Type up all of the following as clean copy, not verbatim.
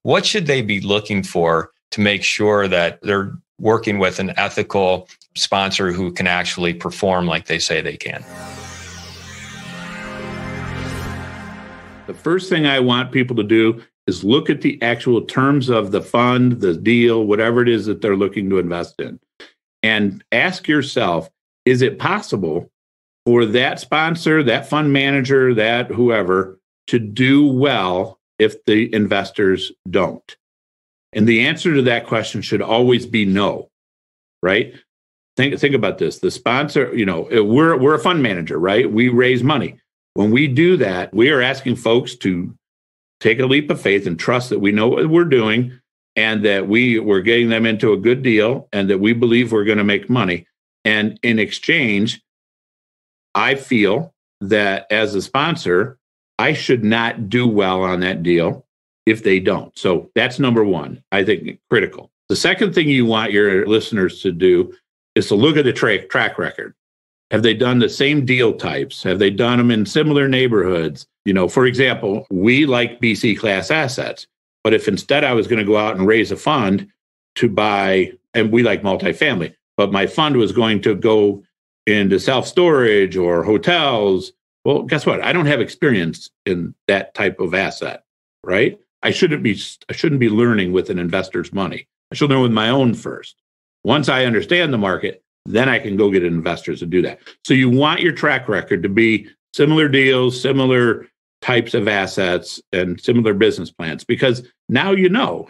What should they be looking for to make sure that they're working with an ethical sponsor who can actually perform like they say they can? The first thing I want people to do is look at the actual terms of the fund, the deal, whatever it is that they're looking to invest in. And ask yourself, is it possible for that sponsor, that fund manager, that whoever to do well if the investors don't? And the answer to that question should always be no, right? Think about this. The sponsor, we're a fund manager, right? We raise money. When we do that, we are asking folks to take a leap of faith and trust that we know what we're doing and that we're getting them into a good deal and that we believe we're going to make money. And in exchange, I feel that as a sponsor, I should not do well on that deal if they don't. So that's number one, I think critical. The second thing you want your listeners to do is to look at the track record. Have they done the same deal types? Have they done them in similar neighborhoods? For example, we like BC class assets, but if instead I was going to go out and raise a fund to buy, and we like multifamily, but my fund was going to go into self-storage or hotels, well, guess what? I don't have experience in that type of asset, right? I shouldn't be learning with an investor's money. I should learn with my own first. Once I understand the market, then I can go get investors to do that. So you want your track record to be similar deals, similar types of assets, and similar business plans, because now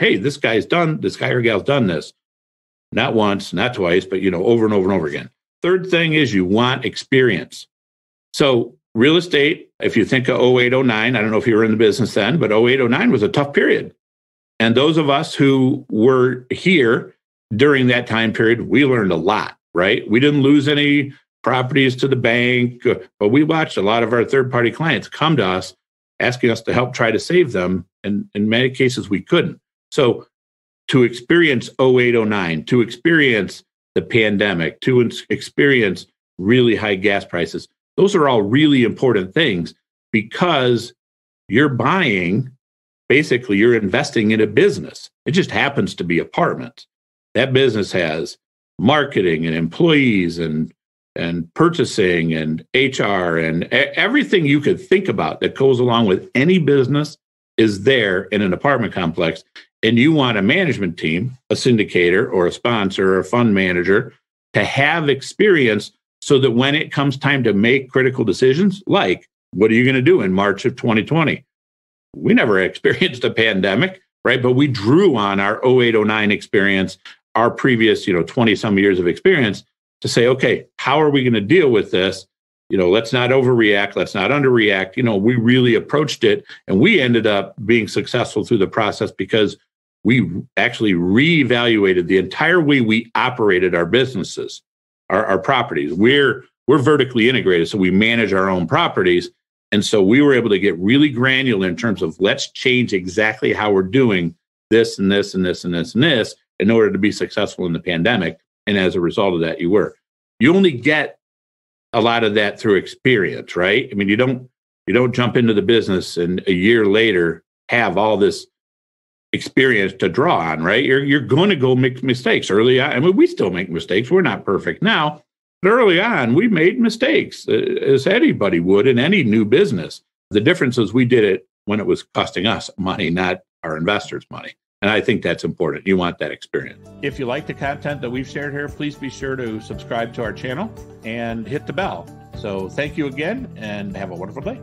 hey, this guy or gal's done this. Not once, not twice, but over and over and over again. Third thing is you want experience. So real estate, if you think of 08, 09, I don't know if you were in the business then, but 08, 09 was a tough period. And those of us who were here during that time period, we learned a lot, right? We didn't lose any properties to the bank, but we watched a lot of our third-party clients come to us asking us to help try to save them. And in many cases, we couldn't. So to experience 08, 09, to experience the pandemic, to experience really high gas prices, those are all really important things because you're investing in a business. It just happens to be apartments. That business has marketing and employees and purchasing and HR and everything you could think about that goes along with any business is there in an apartment complex. And you want a management team, a syndicator or a sponsor or a fund manager to have experience so that when it comes time to make critical decisions, like what are you going to do in March of 2020? We never experienced a pandemic, right? But we drew on our 08, 09 experience, our previous 20 some years of experience to say, okay, how are we going to deal with this? Let's not overreact. Let's not underreact. We really approached it and we ended up being successful through the process because we actually reevaluated the entire way we operated our businesses, our properties. We're vertically integrated, so we manage our own properties. And so we were able to get really granular in terms of let's change exactly how we're doing this and this and this and this and this in order to be successful in the pandemic. And as a result of that, you only get a lot of that through experience, right? I mean, you don't jump into the business and a year later have all this experience to draw on, right? You're going to go make mistakes early on. I mean, we still make mistakes. We're not perfect now, but early on, we made mistakes, as anybody would in any new business. The difference is we did it when it was costing us money, not our investors' money. And I think that's important. You want that experience. If you like the content that we've shared here, please be sure to subscribe to our channel and hit the bell. So thank you again and have a wonderful day.